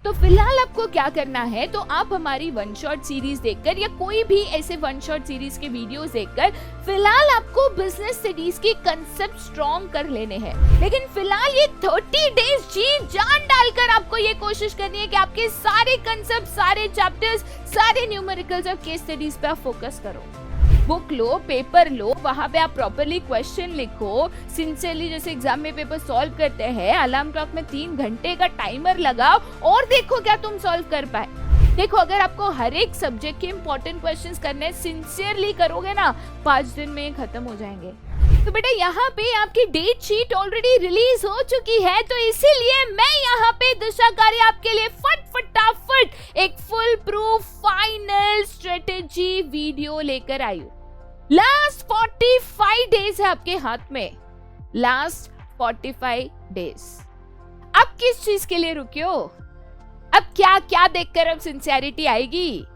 तो फिलहाल आपको क्या करना है, तो आप हमारी वन शॉट सीरीज देखकर या कोई भी ऐसे वन शॉट सीरीज के वीडियोस देखकर फिलहाल आपको बिजनेस स्टडीज की कंसेप्ट स्ट्रॉन्ग कर लेने हैं। लेकिन फिलहाल ये 30 डेज जी जान डालकर आपको ये कोशिश करनी है कि आपके सारे कंसेप्ट, सारे चैप्टर्स, सारे न्यूमेरिकल्स और केस स्टडीज पे आप फोकस करो। बुक लो, पेपर लो, वहां पे आप प्रॉपर्ली क्वेश्चन लिखो, सिंसियरली जैसे एग्जाम में पेपर सॉल्व करते हैं, अलार्म क्लॉक में 3 घंटे का टाइमर लगाओ और देखो क्या तुम सॉल्व कर पाए। देखो, अगर आपको हर एक सब्जेक्ट के इंपॉर्टेंट क्वेश्चंस करने सिंसियरली करोगे ना, 5 दिन में खत्म हो जाएंगे। तो बेटा यहाँ पे आपकी डेट शीट ऑलरेडी रिलीज हो चुकी है, तो इसीलिए मैं यहाँ पे दिशाकारी आपके लिए फटाफट एक full proof final strategy video लेकर आई हूँ। लास्ट 45 डेज है आपके हाथ में, लास्ट 45 डेज। अब किस चीज के लिए रुके हो? अब क्या क्या देखकर अब सिंसियरिटी आएगी?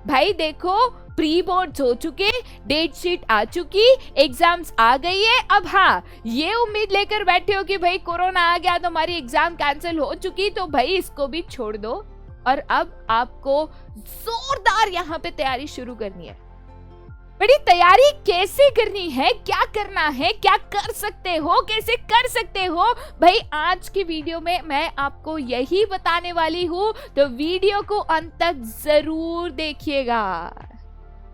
भाई देखो, प्री बोर्ड्स हो चुके, डेट शीट आ चुकी, एग्जाम्स आ गई है। अब हाँ, ये उम्मीद लेकर बैठे हो कि भाई कोरोना आ गया तो हमारी एग्जाम कैंसिल हो चुकी, तो भाई इसको भी छोड़ दो और अब आपको जोरदार यहाँ पे तैयारी शुरू करनी है। बड़ी तैयारी कैसे करनी है, क्या करना है, क्या कर सकते हो, कैसे कर सकते हो, भाई आज की वीडियो में मैं आपको यही बताने वाली हूँ। तो वीडियो को अंत तक जरूर देखिएगा,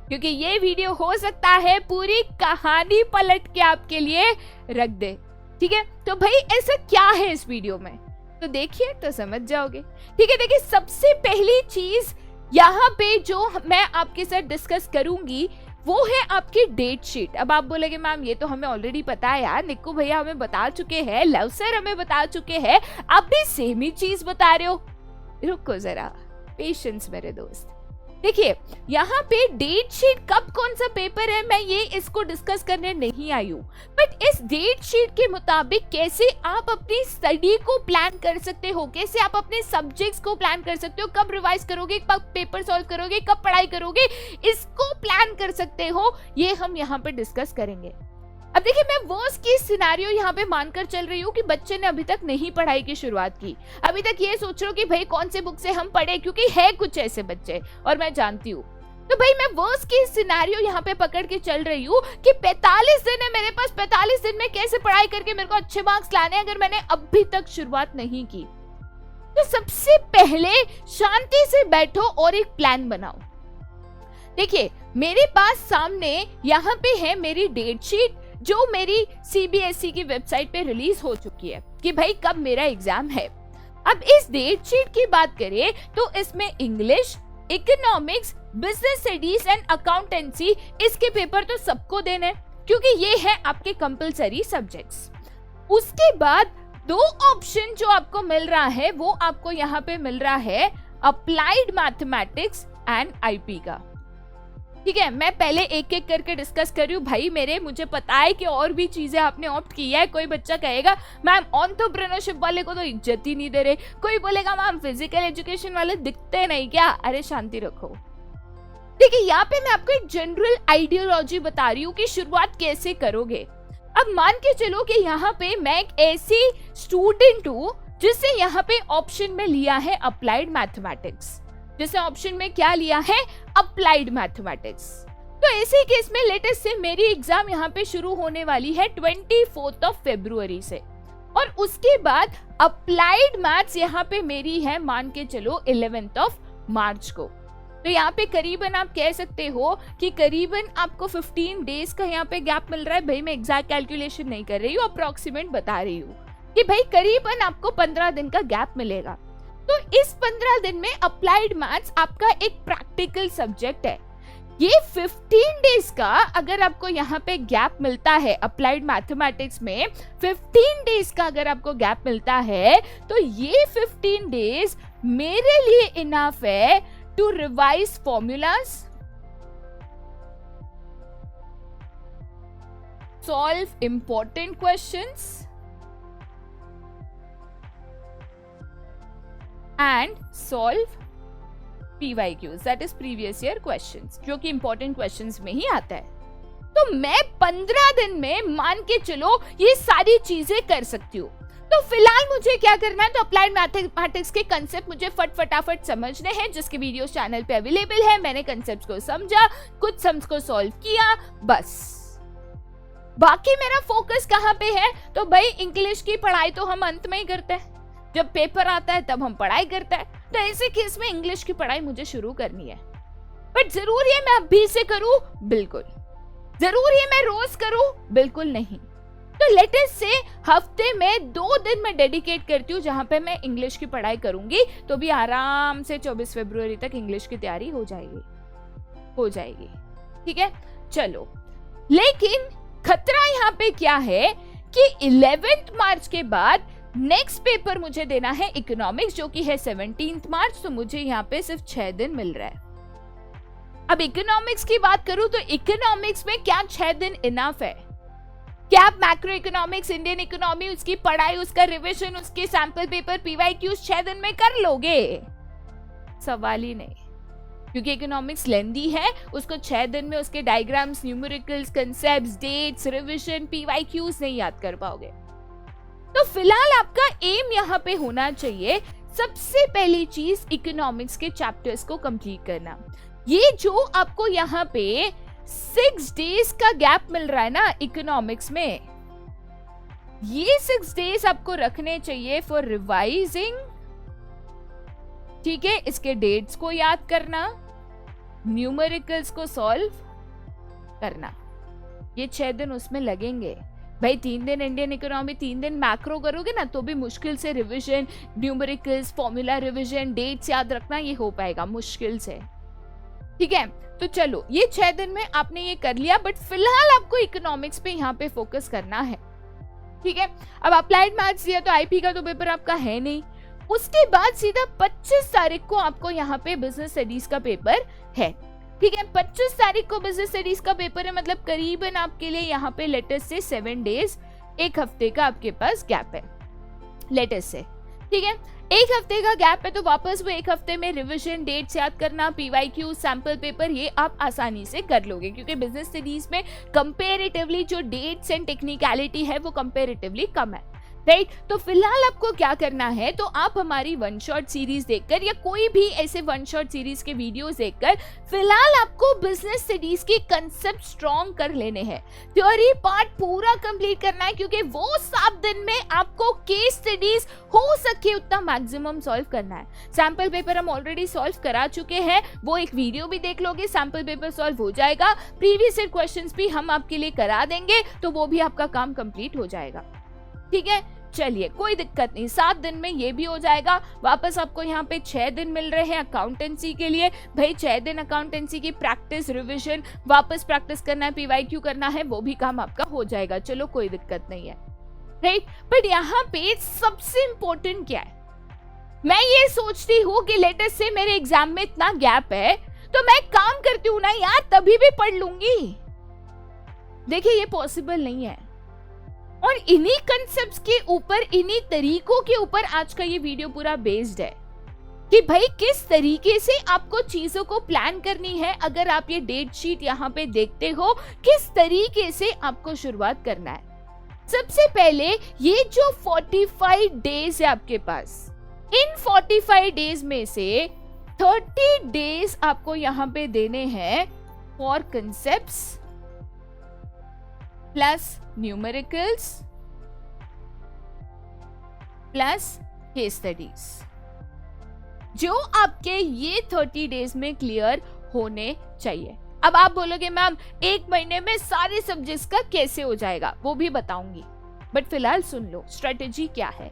क्योंकि ये वीडियो हो सकता है पूरी कहानी पलट के आपके लिए रख दे। ठीक है, तो भाई ऐसा क्या है इस वीडियो में, तो देखिए तो समझ जाओगे। ठीक है, देखिए सबसे पहली चीज यहाँ पे जो मैं आपके साथ डिस्कस करूंगी वो है आपकी डेट शीट। अब आप बोलेंगे मैम ये तो हमें ऑलरेडी पता है यार, निक्कू भैया हमें बता चुके हैं, लव सर हमें बता चुके हैं, आप भी सेम ही चीज बता रहे हो। रुको जरा, पेशेंस मेरे दोस्त। देखिए यहाँ पे डेट शीट कब कौन सा पेपर है, मैं ये इसको डिस्कस करने नहीं आई हूँ, बट इस डेट शीट के मुताबिक कैसे आप अपनी स्टडी को प्लान कर सकते हो, कैसे आप अपने सब्जेक्ट्स को प्लान कर सकते हो, कब रिवाइज करोगे, कब पेपर सॉल्व करोगे, कब पढ़ाई करोगे, इसको प्लान कर सकते हो, ये हम यहाँ पे डिस्कस करेंगे। अब देखिए, मैं वर्स्ट केस सिनेरियो यहाँ पे मानकर चल रही हूँ कि बच्चे ने अभी तक नहीं पढ़ाई की शुरुआत की, अभी तक ये सोच रहे हो कि भाई कौन से बुक से हम पढ़े, क्योंकि है कुछ ऐसे बच्चे और मैं जानती हूँ। तो भाई मैं वर्स्ट केस सिनेरियो यहाँ पे पकड़ के चल रही हूँ कि 45 दिन है मेरे पास, 45 दिन में कैसे पढ़ाई करके मेरे को अच्छे मार्क्स लाने अगर मैंने अभी तक शुरुआत नहीं की। तो सबसे पहले शांति से बैठो और एक प्लान बनाओ। देखिए मेरे पास सामने यहाँ पे है मेरी डेट शीट जो मेरी CBSE की वेबसाइट पे रिलीज हो चुकी है कि भाई कब मेरा एग्जाम है। अब इस डेट शीट की बात करें तो इसमें English, economics, business studies and accountancy, इसके पेपर तो सबको देने क्योंकि ये है आपके कंपलसरी सब्जेक्ट्स। उसके बाद 2 ऑप्शन जो आपको मिल रहा है वो आपको यहाँ पे मिल रहा है अप्लाइड मैथमेटिक्स एंड IP का। ठीक है, मैं पहले एक एक करके डिस्कस कर रही हूँ भाई मेरे, मुझे पता है कि और भी चीजें आपने ऑप्ट की है। कोई बच्चा कहेगा मैम एंटरप्रेन्योरशिप वाले को तो इज्जत ही नहीं दे रहे, कोई बोलेगा मैम फिजिकल एजुकेशन वाले दिखते नहीं क्या। अरे शांति रखो। देखिए यहाँ पे मैं आपको एक जनरल आइडियोलॉजी बता रही हूँ कि शुरुआत कैसे करोगे। अब मान के चलो कि यहाँ पे मैं एक ऐसी स्टूडेंट हूँ जिससे यहाँ पे ऑप्शन में लिया है अप्लाइड मैथमेटिक्स, जैसे ऑप्शन में क्या लिया है अप्लाइड मैथमेटिक्स। तो ऐसे केस में लेटेस्ट से मेरी एग्जाम यहाँ पे शुरू होने वाली है 24 फरवरी से, और उसके बाद अप्लाइड मैथ्स यहाँ पे मेरी है मान के चलो 11 मार्च को। तो यहाँ पे करीबन आप कह सकते हो कि करीबन आपको 15 डेज का यहाँ पे गैप मिल रहा है। भाई मैं एग्जैक्ट कैलकुलेशन नहीं कर रही हूँ, अप्रोक्सीमेट बता रही हूँ कि भाई करीबन आपको 15 दिन का गैप मिलेगा। तो इस 15 दिन में अप्लाइड मैथ्स आपका एक प्रैक्टिकल सब्जेक्ट है। ये 15 डेज का अगर आपको यहाँ पे गैप मिलता है अप्लाइड मैथमेटिक्स में, 15 डेज का अगर आपको गैप मिलता है तो ये 15 डेज मेरे लिए इनफ है to revise formulas, solve important questions and solve PYQs, that is previous year questions, जो कि important questions में ही आता है। तो मैं 15 दिन में मान के चलो ये सारी चीजें कर सकती हूँ। तो फिलहाल मुझे क्या करना है, तो अप्लाइड मैथमेटिक्स के कंसेप्ट मुझे फटाफट समझने हैं, जिसके वीडियो चैनल पे अवेलेबल है। मैंने कंसेप्ट को समझा, कुछ सम्स को सॉल्व किया, बस। बाकी मेरा फोकस कहाँ पे है, तो भाई इंग्लिश की पढ़ाई तो हम अंत में ही करते हैं, जब पेपर आता है तब हम पढ़ाई करते हैं। तो ऐसे केस में इंग्लिश की पढ़ाई मुझे शुरू करनी है। बट जरूरी है मैं अभी से करूं? बिल्कुल। जरूरी है मैं रोज करूं? बिल्कुल नहीं। तो लेटेस्ट से हफ्ते में 2 दिन मैं डेडिकेट करती हूँ जहां पे मैं इंग्लिश की पढ़ाई करूंगी, तो भी आराम से 24 फरवरी तक इंग्लिश की तैयारी हो जाएगी। ठीक है, चलो। लेकिन खतरा यहाँ पे क्या है कि 11 मार्च के बाद नेक्स्ट पेपर मुझे देना है इकोनॉमिक्स, जो कि है 17 मार्च। तो मुझे यहाँ पे सिर्फ 6 दिन मिल रहा है। अब इकोनॉमिक्स की बात करूं तो इकोनॉमिक्स में क्या 6 दिन इनफ है? क्या आप मैक्रो इकोनॉमिक्स, इंडियन इकोनॉमी, उसकी पढ़ाई, उसका रिवीजन, उसके सैंपल पेपर, पीवाईक्यूज 6 दिन में कर लोगे? सवाल ही नहीं, क्योंकि इकोनॉमिक्स लेंदी है। उसको 6 दिन में उसके diagrams, numericals, concepts, dates, revision, PYQs नहीं याद कर पाओगे। तो फिलहाल आपका एम यहाँ पे होना चाहिए, सबसे पहली चीज इकोनॉमिक्स के चैप्टर्स को कंप्लीट करना। ये जो आपको यहाँ पे 6 डेज का गैप मिल रहा है ना इकोनॉमिक्स में, ये 6 डेज आपको रखने चाहिए फॉर रिवाइजिंग। ठीक है, इसके डेट्स को याद करना, न्यूमेरिकल्स को सॉल्व करना, ये 6 दिन उसमें लगेंगे। भाई 3 दिन इंडियन इकोनॉमी, 3 दिन मैक्रो करोगे ना, तो भी मुश्किल से revision, numericals, formula revision, dates याद रखना ये हो पाएगा मुश्किल से। ठीक है, तो चलो ये 6 दिन में आपने ये कर लिया, बट फिलहाल आपको इकोनॉमिक्स पे यहाँ पे फोकस करना है। ठीक है, अब अप्लाइड मैथ्स दिया तो आईपी का तो पेपर आपका है नहीं। उसके बाद सीधा 25 तारीख को आपको यहाँ पे बिजनेस स्टडीज का पेपर है। ठीक है, 25 तारीख को बिजनेस स्टडीज का पेपर है, मतलब करीबन आपके लिए यहाँ पे लेटेस्ट से 7 डेज, 1 हफ्ते का आपके पास गैप है लेटेस्ट से। ठीक है, 1 हफ्ते का गैप है, तो वापस वो 1 हफ्ते में रिवीजन, डेट्स याद करना, पीवाईक्यू, सैंपल पेपर, ये आप आसानी से कर लोगे, क्योंकि बिजनेस स्टडीज में कंपैरेटिवली जो डेट्स एंड टेक्निकलिटी है वो कंपैरेटिवली कम है। राइट, तो फिलहाल आपको क्या करना है, तो आप हमारी 1 शॉट सीरीज देखकर या कोई भी ऐसे 1 शॉट सीरीज के वीडियोस देखकर फिलहाल आपको बिजनेस स्टडीज के कंसेप्ट स्ट्रॉन्ग कर लेने हैं। थ्योरी पार्ट पूरा कंप्लीट करना है, क्योंकि वो 7 दिन में आपको केस स्टडीज हो सके उतना मैक्सिमम सॉल्व करना है। सैंपल पेपर हम ऑलरेडी सॉल्व करा चुके हैं, वो एक वीडियो भी देख लोगे, सैंपल पेपर सॉल्व हो जाएगा। प्रीवियस ईयर क्वेश्चंस भी हम आपके लिए करा देंगे, तो वो भी आपका काम कंप्लीट हो जाएगा। ठीक है, चलिए कोई दिक्कत नहीं, 7 दिन में ये भी हो जाएगा। वापस आपको यहाँ पे 6 दिन मिल रहे हैं अकाउंटेंसी के लिए। भाई 6 दिन अकाउंटेंसी की प्रैक्टिस, रिवीजन, वापस प्रैक्टिस करना है, पीवाईक्यू करना है, वो भी काम आपका हो जाएगा। चलो कोई दिक्कत नहीं है। राइट, बट यहाँ पे सबसे इंपॉर्टेंट क्या है, मैं ये सोचती हूँ कि लेटेस्ट से मेरे एग्जाम में इतना गैप है, तो मैं काम करती हूँ ना यार, तभी भी पढ़ लूंगी। देखिए ये पॉसिबल नहीं है, और इन्हीं कंसेप्ट्स के ऊपर, इन्हीं तरीकों के ऊपर आज का ये वीडियो पूरा बेस्ड है कि भाई किस तरीके से आपको चीजों को प्लान करनी है। अगर आप ये डेट शीट यहाँ पे देखते हो, किस तरीके से आपको शुरुआत करना है। सबसे पहले ये जो 45 डेज है आपके पास, इन 45 डेज में से 30 डेज आपको यहाँ पे देने हैं for concepts plus numericals plus case studies, जो आपके ये 30 डेज में क्लियर होने चाहिए। अब आप बोलोगे मैम 1 महीने में सारे सब्जेक्ट्स का कैसे हो जाएगा, वो भी बताऊंगी, बट फिलहाल सुन लो स्ट्रेटेजी क्या है।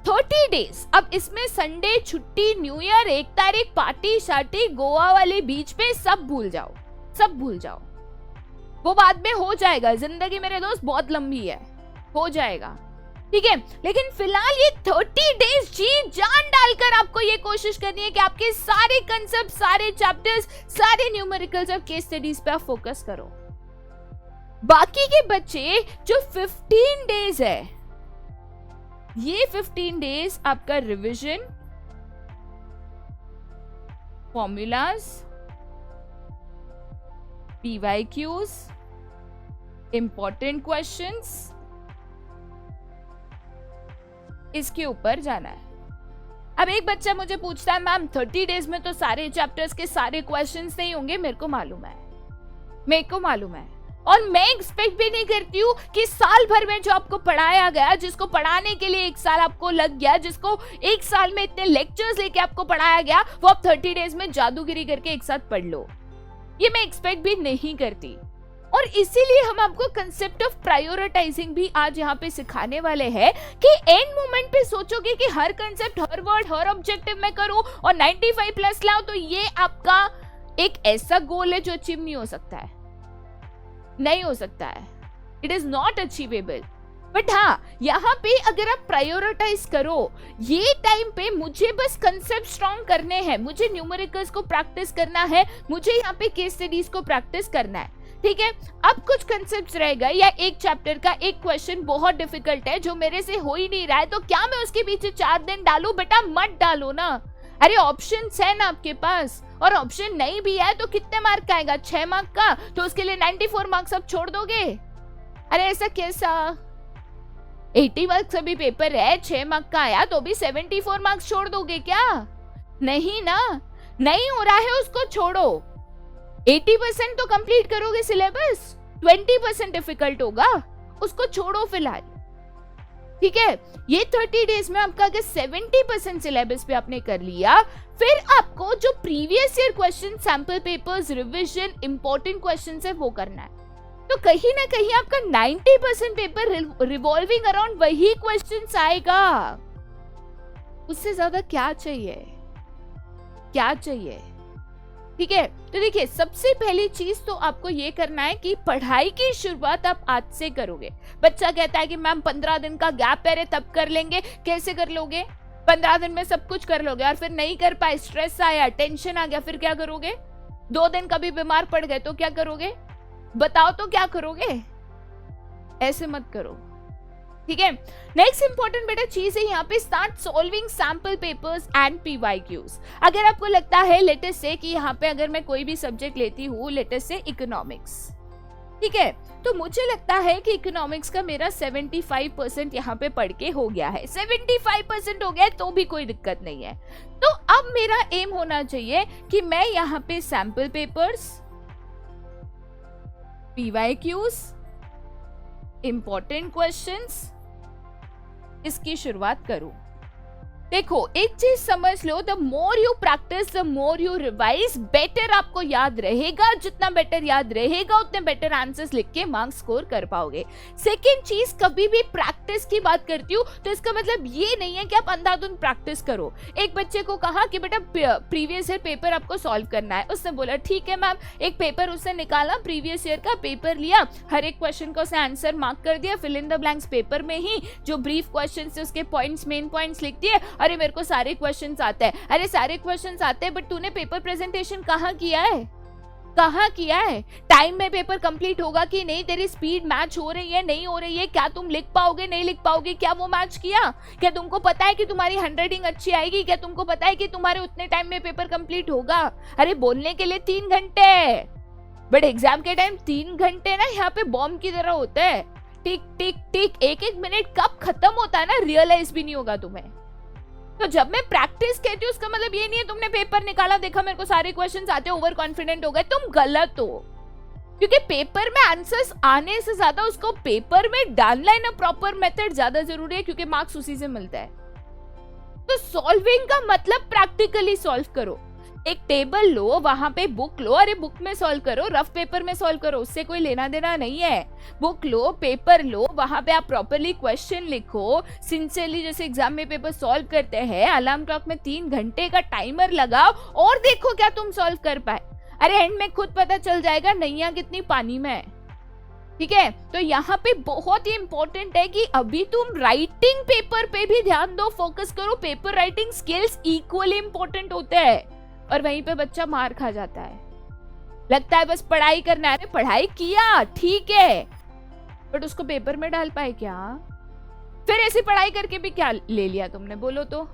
30 डेज, अब इसमें संडे छुट्टी, न्यू ईयर, 1 तारीख, पार्टी शार्टी, गोवा वाले बीच पे सब भूल जाओ, सब भूल जाओ, वो बाद में हो जाएगा। जिंदगी मेरे दोस्त बहुत लंबी है, हो जाएगा। ठीक है, लेकिन फिलहाल ये 30 डेज जी जान डालकर आपको ये कोशिश करनी है कि आपके सारे कंसेप्ट, सारे चैप्टर्स, सारे न्यूमेरिकल्स और केस स्टडीज पे आप फोकस करो। बाकी के बच्चे जो 15 डेज है, ये 15 डेज आपका revision, formulas, PYQs, important questions, इसके ऊपर जाना है। अब एक बच्चा मुझे पूछता है मैम 30 डेज में तो सारे चैप्टर्स के सारे क्वेश्चंस नहीं होंगे। मेरे को मालूम है और मैं एक्सपेक्ट भी नहीं करती हूँ कि साल भर में जो आपको पढ़ाया गया, जिसको पढ़ाने के लिए 1 साल आपको लग गया, जिसको 1 साल में इतने लेक्चर्स लेके आपको पढ़ाया गया, वो आप 30 डेज में जादूगिरी करके एक साथ पढ़ लो। ये मैं एक्सपेक्ट भी नहीं करती। और इसीलिए हम आपको कंसेप्ट ऑफ प्रायोरिटाइजिंग भी आज यहाँ पे सिखाने वाले हैं कि एंड मोमेंट पे सोचोगे कि हर कंसेप्ट, हर वर्ड, हर ऑब्जेक्टिव मैं करूं और 95 प्लस लाऊं, तो ये आपका एक ऐसा गोल है जो अचीव नहीं हो सकता है। It is not achievable. But हाँ, यहाँ पे अगर आप प्रायोरिटाइज करो, ये टाइम पे मुझे बस कंसेप्ट स्ट्रॉन्ग करने हैं, मुझे न्यूमेरिकल्स को प्रैक्टिस करना है, मुझे यहाँ पे केस स्टडीज को प्रैक्टिस करना है, ठीक है। अब कुछ कंसेप्ट्स रह गए या एक चैप्टर का एक क्वेश्चन बहुत डिफिकल्ट है जो मेरे से हो ही नहीं रहा है, तो क्या मैं उसके पीछे 4 दिन डालूं? बेटा मत डालो ना। अरे ऑप्शंस है ना आपके पास, और ऑप्शन नहीं भी है तो कितने मार्क का आएगा? 6 मार्क का, तो उसके लिए 94 मार्क्स अब छोड़ दोगे? अरे ऐसा कैसा? 80 मार्क्स अभी पेपर है, 6 मार्क का आया तो भी 74 मार्क्स छोड़ दोगे क्या? नहीं ना, नहीं हो रहा है उसको छोड़ो। 80% तो कंप्लीट करोगे सिलेबस, 20% डिफिकल्ट होगा, उसको छोड़ो फिलहाल, ठीक है। ये 30 डेज में आपका अगर 70% सिलेबस पे आपने कर लिया, फिर आपको जो previous year question, sample papers, revision, important questions है वो करना है। तो कहीं ना कहीं आपका 90% पेपर रिवॉल्विंग अराउंड वही क्वेश्चंस आएगा। उससे ज्यादा क्या चाहिए? ठीक है। तो देखिए, सबसे पहली चीज तो आपको ये करना है कि पढ़ाई की शुरुआत आप आज से करोगे। बच्चा कहता है कि मैम 15 दिन का गैप है, तब कर लेंगे। कैसे कर लोगे? 15 दिन में सब कुछ कर लोगे और फिर नहीं कर पाए, स्ट्रेस आया, टेंशन आ गया, फिर क्या करोगे? 2 दिन कभी बीमार पड़ गए तो क्या करोगे? बताओ तो क्या करोगे? ऐसे मत करो, ठीक है। नेक्स्ट इंपॉर्टेंट बेटा चीज है यहाँ पे, start solving sample papers and PYQs. अगर आपको लगता है लेटेस्ट से कि यहाँ पे अगर मैं कोई भी सब्जेक्ट लेती हूँ, लेटेस्ट से इकोनॉमिक्स, ठीक है, तो मुझे लगता है कि इकोनॉमिक्स का मेरा 75% यहाँ पे पढ़ के हो गया है, 75% हो गया है तो भी कोई दिक्कत नहीं है। तो अब मेरा एम होना चाहिए कि मैं यहाँ पे sample papers, PYQs, important questions, इसकी शुरुआत करूं। देखो एक चीज समझ लो, the more you practice the more you revise, better आपको याद रहेगा। जितना बेटर याद रहेगा उतने बेटर आंसर्स लिख के मार्क्स स्कोर कर पाओगे। सेकेंड चीज, कभी भी प्रैक्टिस की बात करती हूँ तो इसका मतलब ये नहीं है कि आप अंधाधुंध प्रैक्टिस करो। एक बच्चे को कहा कि बेटा प्रीवियस ईयर पेपर आपको सॉल्व करना है, उसने बोला ठीक है मैम। एक पेपर उसने निकाला, प्रीवियस ईयर का पेपर लिया, हर एक क्वेश्चन का उसने आंसर मार्क कर दिया, fill in the blanks paper में ही जो ब्रीफ क्वेश्चन थे उसके पॉइंट्स, मेन पॉइंट्स लिख दिए। अरे मेरे को सारे क्वेश्चंस आते हैं, अरे सारे क्वेश्चंस आते हैं, बट तूने पेपर प्रेजेंटेशन कहाँ किया है? टाइम में पेपर कंप्लीट होगा कि नहीं? तेरी स्पीड मैच हो रही है, नहीं हो रही है? क्या तुम लिख पाओगे, नहीं लिख पाओगे? क्या वो मैच किया? क्या तुमको पता है कि तुम्हारी हैंडराइटिंग अच्छी आएगी? क्या तुमको पता है कि तुम्हारे उतने टाइम में पेपर कंप्लीट होगा? अरे बोलने के लिए 3 घंटे, बट एग्जाम के टाइम 3 घंटे ना यहाँ पे बॉम्ब की तरह होते हैं। टिक टिक टिक, एक मिनट कब खत्म होता है ना, रियलाइज भी नहीं होगा तुम्हें। तो जब मैं प्रैक्टिस कहती हूँ उसका मतलब ये नहीं है तुमने पेपर निकाला, देखा मेरे को सारे क्वेश्चंस आते, ओवर कॉन्फिडेंट हो गए, तुम गलत हो। क्योंकि पेपर में आंसर्स आने से ज्यादा उसको पेपर में डालना इन अ प्रॉपर मेथड ज्यादा जरूरी है, क्योंकि मार्क्स उसी से मिलता है। तो सॉल्विंग का मतलब प्रैक्टिकली सॉल्व करो। एक टेबल लो, वहां पे बुक लो, अरे बुक में सॉल्व करो, रफ पेपर में सॉल्व करो, उससे कोई लेना देना नहीं है। बुक लो, पेपर लो, वहां पे आप प्रॉपरली क्वेश्चन लिखो, सिंसियरली जैसे एग्जाम में पेपर सॉल्व करते हैं, अलार्म क्लॉक में 3 घंटे का टाइमर लगाओ और देखो क्या तुम सॉल्व कर पाए। अरे एंड में खुद पता चल जाएगा नैया कितनी पानी में है, ठीक है। तो यहाँ पे बहुत ही इंपॉर्टेंट है कि अभी तुम राइटिंग पेपर पे भी ध्यान दो, फोकस करो। Paper writing skills equally important होते हैं, और वहीं पे बच्चा मार खा जाता है। लगता है बस पढ़ाई करना है, पढ़ाई किया ठीक है, बट उसको पेपर में डाल पाए क्या? फिर ऐसी पढ़ाई करके भी क्या ले लिया तुमने, बोलो तो।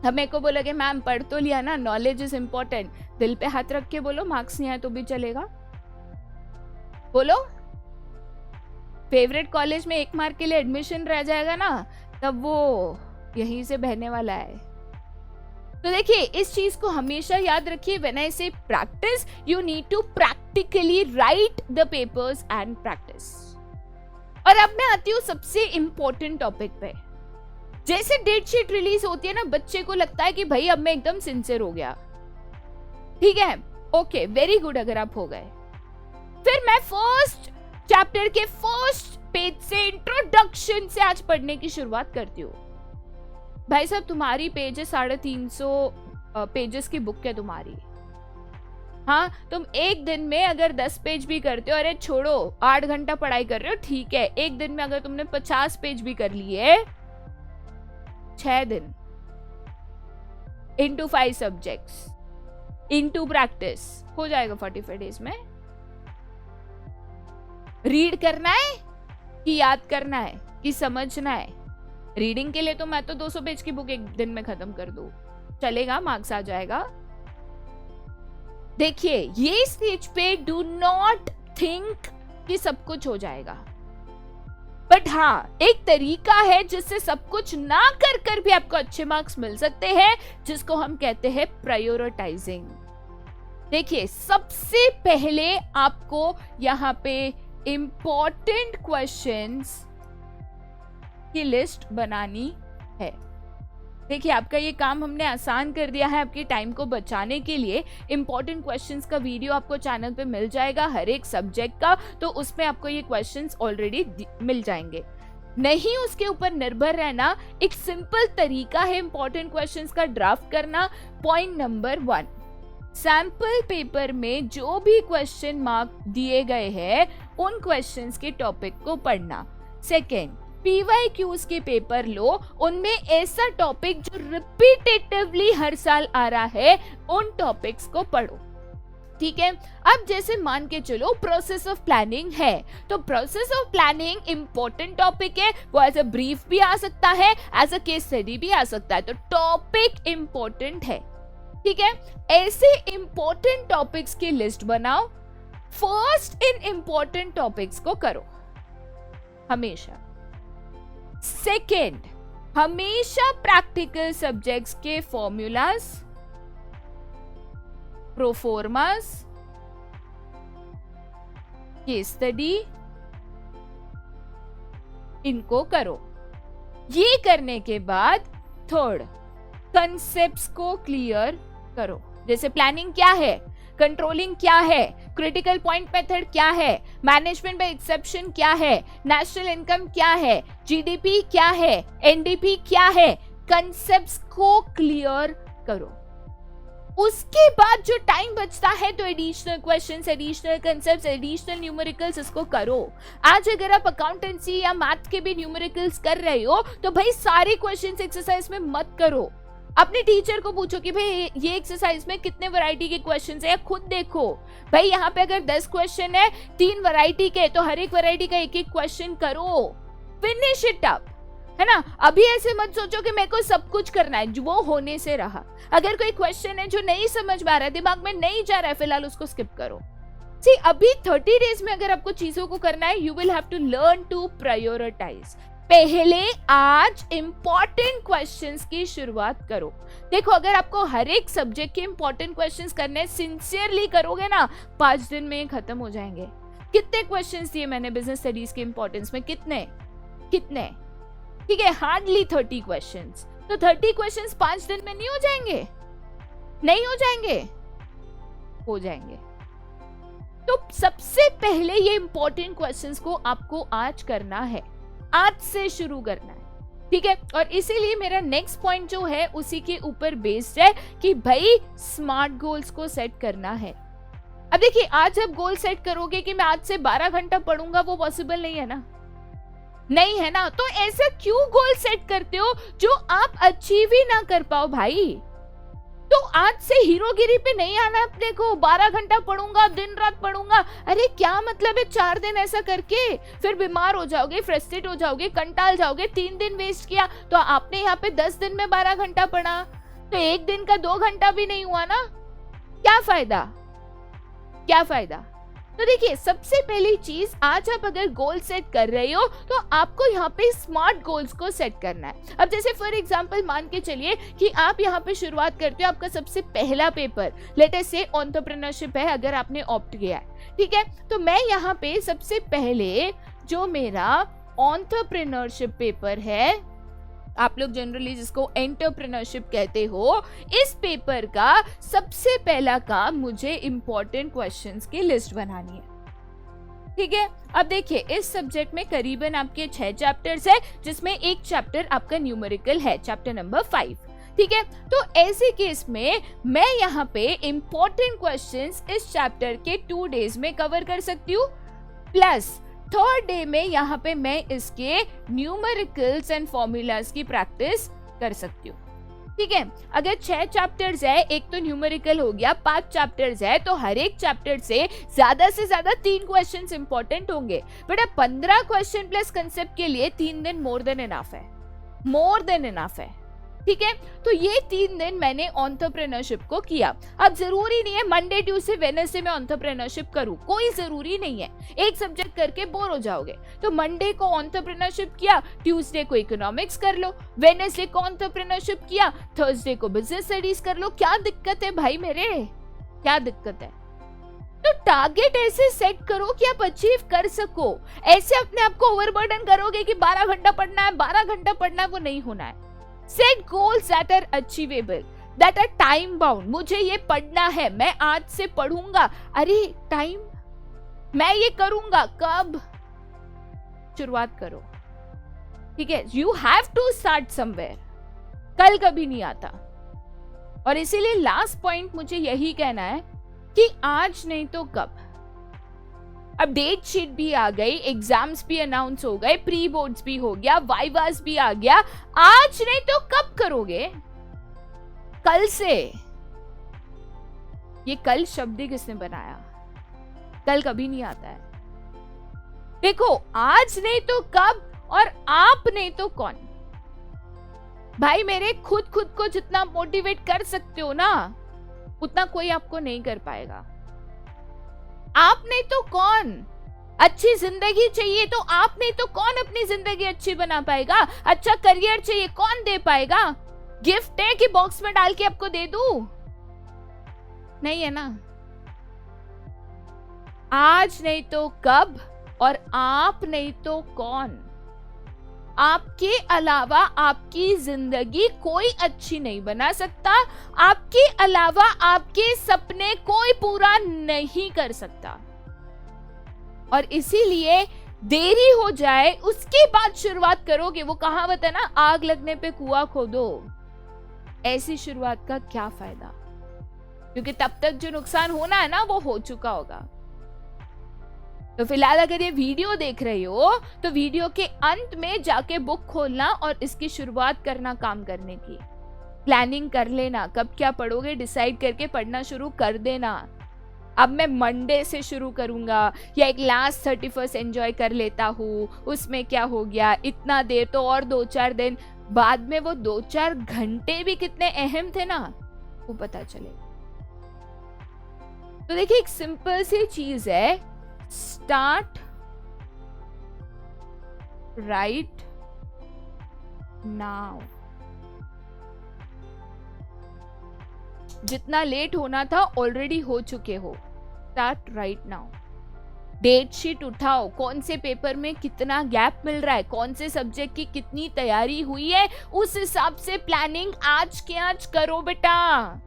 हमें को बोलोगे मैम पढ़ तो लिया ना, नॉलेज इज इंपॉर्टेंट, दिल पे हाथ रख के बोलो, मार्क्स नहीं आए तो भी चलेगा, बोलो। फेवरेट कॉलेज में 1 मार्क के लिए एडमिशन रह जाएगा ना, तब वो यहीं से बहने वाला है। तो देखिए, इस चीज को हमेशा याद रखिए, when I say practice, you need to practically write the papers and practice. और अब मैं आती हूँ सबसे इंपॉर्टेंट टॉपिक पे। जैसे डेट शीट रिलीज होती है ना, बच्चे को लगता है कि भाई अब मैं एकदम सिंसियर हो गया। ठीक है, ओके, वेरी गुड अगर आप हो गए। फिर मैं फर्स्ट चैप्टर के फर्स्ट पेज से, इंट्रोडक्शन से आज पढ़ने की शुरुआत करती हूँ। भाई साहब, तुम्हारी पेज है 350 पेजेस की बुक है तुम्हारी। हाँ, तुम एक दिन में अगर 10 पेज भी करते हो, अरे छोड़ो 8 घंटा पढ़ाई कर रहे हो, ठीक है। एक दिन में अगर तुमने 50 पेज भी कर लिए, 6 दिन इंटू 5 सब्जेक्ट्स इंटू प्रैक्टिस, हो जाएगा 45 डेज में। रीड करना है कि याद करना है कि समझना है? रीडिंग के लिए तो मैं तो 200 पेज की बुक एक दिन में खत्म कर दूं, चलेगा, मार्क्स आ जाएगा। देखिए, ये स्टेज पे डू नॉट थिंक कि सब कुछ हो जाएगा, बट हाँ, एक तरीका है जिससे सब कुछ ना कर कर भी आपको अच्छे मार्क्स मिल सकते हैं, जिसको हम कहते हैं प्रायोरिटाइजिंग। देखिए, सबसे पहले आपको यहाँ पे इंपॉर्टेंट क्वेश्चंस की लिस्ट बनानी है। देखिए, आपका ये काम हमने आसान कर दिया है आपके टाइम को बचाने के लिए। इंपॉर्टेंट क्वेश्चंस का वीडियो आपको चैनल पे मिल जाएगा हर एक सब्जेक्ट का, तो उसमें आपको ये क्वेश्चंस ऑलरेडी मिल जाएंगे। नहीं उसके ऊपर निर्भर रहना, एक सिंपल तरीका है इंपॉर्टेंट क्वेश्चंस का ड्राफ्ट करना। पॉइंट नंबर 1, सैंपल पेपर में जो भी क्वेश्चन मार्क दिए गए हैं उन क्वेश्चंस के टॉपिक को पढ़ना। सेकेंड, PYQs के पेपर लो, उनमें ऐसा टॉपिक जो रिपीटेटिवली हर साल आ रहा है, उन टॉपिक्स को पढ़ो। ठीक है, अब जैसे मान के चलो प्रोसेस ऑफ प्लानिंग है, तो process of planning important topic है, वो एज अ ब्रीफ भी आ सकता है, एज अ केस स्टडी भी आ सकता है, तो टॉपिक इंपॉर्टेंट है। ठीक है, ऐसे इंपॉर्टेंट टॉपिक्स की लिस्ट बनाओ, फर्स्ट इन इंपॉर्टेंट टॉपिक्स को करो हमेशा। सेकेंड, हमेशा प्रैक्टिकल सब्जेक्ट्स के फॉर्मूलाज, प्रोफॉर्मास, केस स्टडी, इनको करो। ये करने के बाद थर्ड, कंसेप्ट्स को क्लियर करो। जैसे प्लानिंग क्या है, कंट्रोलिंग क्या है, क्रिटिकल पॉइंट मेथड क्या है, मैनेजमेंट बाय एक्सेप्शन क्या है, नेशनल इनकम क्या है, जीडीपी क्या है, एनडीपी क्या है, कंसेप्ट्स को क्लियर करो। उसके बाद जो टाइम बचता है तो additional questions, additional concepts, additional numericals, इसको करो। आज अगर आप अकाउंटेंसी या मैथ के भी न्यूमेरिकल्स कर रहे हो तो भाई सारे क्वेश्चंस एक्सरसाइज में मत करो। अपने टीचर को पूछो कि भाई ये एक्सरसाइज में कितने वैरायटी के क्वेश्चंस है, या खुद देखो भाई यहाँ पे अगर 10 क्वेश्चन है, 3 वैरायटी के, तो हर एक वैरायटी का एक एक क्वेश्चन करो, फिनिश इट अप, है ना। अभी ऐसे मत सोचो कि मेरे को सब कुछ करना है, वो होने से रहा। अगर कोई क्वेश्चन है जो नहीं समझ में आ रहा है, दिमाग में नहीं जा रहा है, फिलहाल उसको स्किप करो। सी, अभी 30 डेज में अगर आपको चीजों को करना है, you will have to learn to prioritise. पहले आज इंपॉर्टेंट क्वेश्चंस की शुरुआत करो। देखो, अगर आपको हर एक सब्जेक्ट के इंपॉर्टेंट क्वेश्चंस करने सिंसियरली करोगे ना, 5 दिन में खत्म हो जाएंगे। कितने क्वेश्चंस दिए मैंने बिजनेस स्टडीज के इंपॉर्टेंस में, कितने? ठीक है, हार्डली 30 क्वेश्चंस। तो 30 क्वेश्चंस 5 दिन में नहीं हो जाएंगे? नहीं हो जाएंगे? हो जाएंगे। तो सबसे पहले ये इंपॉर्टेंट क्वेश्चंस को आपको आज करना है, आज से शुरू करना है। ठीक है, और इसीलिए मेरा नेक्स्ट पॉइंट जो है उसी के ऊपर बेस्ड है कि भाई स्मार्ट गोल्स को सेट करना है। अब देखिए, आज आप गोल सेट करोगे कि मैं आज से 12 घंटा पढ़ूंगा, वो पॉसिबल नहीं है ना, नहीं है ना। तो ऐसा क्यों गोल सेट करते हो जो आप अचीव ही ना कर पाओ भाई? तो आज से हीरोगिरी पे नहीं आना अपने को, 12 घंटा पढ़ूंगा, दिन रात पढ़ूंगा। अरे क्या मतलब है 4 दिन ऐसा करके? फिर बीमार हो जाओगे, फ्रस्ट्रेट हो जाओगे, कंटाल जाओगे। 3 दिन वेस्ट किया, तो आपने यहाँ पे 10 दिन में 12 घंटा पढ़ा, तो एक दिन का 2 घंटा भी नहीं हुआ ना। क्या फायदा? तो देखिए, सबसे पहली चीज, आज आप अगर गोल सेट कर रहे हो तो आपको यहाँ पे स्मार्ट गोल्स को सेट करना है। अब जैसे फॉर एग्जांपल मान के चलिए कि आप यहाँ पे शुरुआत करते हो, आपका सबसे पहला पेपर लेट अस से एंटरप्रेन्योरशिप है, अगर आपने ऑप्ट किया है, ठीक है, तो मैं यहाँ पे सबसे पहले जो मेरा एंटरप्रेन्योरशिप पेपर है, आप लोग जनरली जिसको एंटरप्रेन्योरशिप कहते हो, इस पेपर का सबसे पहला काम मुझे इंपॉर्टेंट क्वेश्चंस की लिस्ट बनानी है, ठीक है। अब देखिए, इस सब्जेक्ट में करीबन आपके 6 चैप्टर्स है, जिसमें एक चैप्टर आपका न्यूमेरिकल है, चैप्टर नंबर 5, ठीक है। तो ऐसे केस में मैं यहाँ पे इंपॉर्टेंट क्वेश्चंस इस चैप्टर के 2 डेज में कवर कर सकती हूँ, प्लस 3rd डे में यहाँ पे मैं इसके न्यूमेरिकल्स एंड फॉर्मूलाज की प्रैक्टिस कर सकती हूँ, ठीक है। अगर 6 चैप्टर्स है, एक तो न्यूमेरिकल हो गया, 5 चैप्टर्स है, तो हर एक चैप्टर से ज्यादा 3 क्वेश्चंस इंपॉर्टेंट होंगे। बेटा 15 क्वेश्चन प्लस कंसेप्ट के लिए 3 दिन मोर देन इनफ है, मोर देन इनफ है, ठीक है। तो ये 3 दिन मैंने एंटरप्रेन्योरशिप को किया। अब जरूरी नहीं है मंडे ट्यूसडे वेडनेसडे में एंटरप्रेन्योरशिप करूं, कोई जरूरी नहीं है, एक सब्जेक्ट करके बोर हो जाओगे। तो मंडे को एंटरप्रेन्योरशिप किया, ट्यूसडे को इकोनॉमिक्स कर लो, वेडनेसडे को एंटरप्रेन्योरशिप किया, थर्सडे को बिजनेस स्टडीज कर लो। क्या दिक्कत है भाई मेरे, क्या दिक्कत है? तो टारगेट ऐसे सेट करो कि आप अचीव कर सको। ऐसे अपने आप को ओवरबर्डन करोगे कि 12 घंटा पढ़ना है, 12 घंटा पढ़ना है, वो नहीं होना है। Set goals that are achievable, that are time bound. मुझे ये पढ़ना है, मैं आज से पढ़ूंगा। अरे टाइम, मैं ये करूंगा कब? शुरुआत करो, ठीक है। You have to start somewhere. कल कभी नहीं आता, और इसीलिए लास्ट पॉइंट मुझे यही कहना है कि आज नहीं तो कब। अब डेट शीट भी आ गई, एग्जाम्स भी अनाउंस हो गए, प्री बोर्ड्स भी हो गया, वाइवास भी आ गया। आज नहीं तो कब करोगे? कल से। ये कल शब्द किसने बनाया? कल कभी नहीं आता है। देखो, आज नहीं तो कब, और आप नहीं तो कौन। भाई मेरे, खुद को जितना मोटिवेट कर सकते हो ना, उतना कोई आपको नहीं कर पाएगा। आप नहीं तो कौन? अच्छी जिंदगी चाहिए तो आप नहीं तो कौन अपनी जिंदगी अच्छी बना पाएगा? अच्छा करियर चाहिए, कौन दे पाएगा? गिफ्ट है कि बॉक्स में डाल के आपको दे दूं? नहीं है ना। आज नहीं तो कब, और आप नहीं तो कौन। आपके अलावा आपकी जिंदगी कोई अच्छी नहीं बना सकता, आपके अलावा आपके सपने कोई पूरा नहीं कर सकता। और इसीलिए देरी हो जाए उसके बाद शुरुआत करोगे। वो कहावत है ना, आग लगने पे कुआं खोदो। ऐसी शुरुआत का क्या फायदा, क्योंकि तब तक जो नुकसान होना है ना, वो हो चुका होगा। तो फिलहाल अगर ये वीडियो देख रहे हो तो वीडियो के अंत में जाके बुक खोलना और इसकी शुरुआत करना, काम करने की प्लानिंग कर लेना। कब क्या पढ़ोगे डिसाइड करके पढ़ना शुरू कर देना। अब मैं मंडे से शुरू करूंगा, या एक लास्ट 31st एंजॉय कर लेता हूँ, उसमें क्या हो गया इतना देर, तो और 2-4 दिन बाद में वो 2-4 घंटे भी कितने अहम थे ना, वो पता चले। तो देखिए, एक सिंपल सी चीज है, स्टार्ट राइट नाउ। जितना लेट होना था ऑलरेडी हो चुके हो। Start right now. Date sheet उठाओ, कौन से पेपर में कितना गैप मिल रहा है, कौन से सब्जेक्ट की कितनी तैयारी हुई है, उस हिसाब से प्लानिंग आज के आज करो बेटा।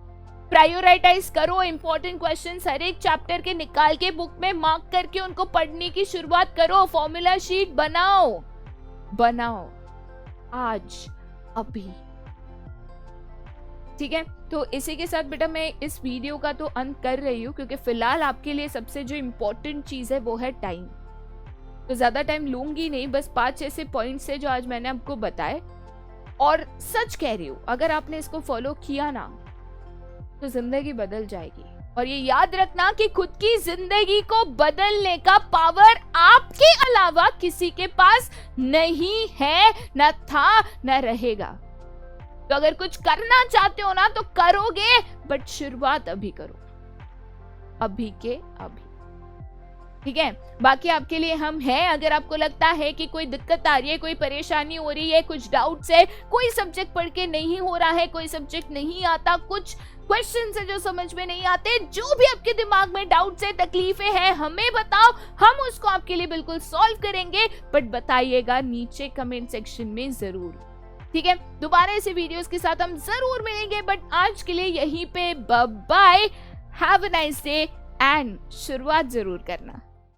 प्रायोरिटाइज करो, इंपॉर्टेंट क्वेश्चंस हर एक चैप्टर के निकाल के बुक में मार्क करके उनको पढ़ने की शुरुआत करो। फॉर्मूला शीट बनाओ आज, अभी, ठीक है। तो इसी के साथ बेटा मैं इस वीडियो का तो अंत कर रही हूँ, क्योंकि फिलहाल आपके लिए सबसे जो इम्पोर्टेंट चीज है वो है टाइम। तो ज्यादा टाइम लूंगी नहीं, बस 5 ऐसे पॉइंट्स है जो आज मैंने आपको बताए, और सच कह रही हूँ, अगर आपने इसको फॉलो किया ना तो जिंदगी बदल जाएगी। और ये याद रखना कि खुद की जिंदगी को बदलने का पावर आपके अलावा किसी के पास नहीं है, न था, न रहेगा। तो अगर कुछ करना चाहते हो ना तो करोगे, बट शुरुआत अभी करो, अभी के अभी। ठीक है, बाकी आपके लिए हम हैं। अगर आपको लगता है कि कोई दिक्कत आ रही है, कोई परेशानी हो रही है, कुछ डाउट्स है, कोई सब्जेक्ट पढ़ के नहीं हो रहा है, कोई सब्जेक्ट नहीं आता, कुछ क्वेश्चन है जो समझ में नहीं आते, जो भी आपके दिमाग में डाउट्स है, तकलीफें हैं, हमें बताओ, हम उसको आपके लिए बिल्कुल सॉल्व करेंगे। बट बताइएगा नीचे कमेंट सेक्शन में जरूर, ठीक है। दोबारा ऐसे वीडियोस के साथ हम जरूर मिलेंगे, बट आज के लिए यहीं पे bye, have a nice day and शुरुआत जरूर करना।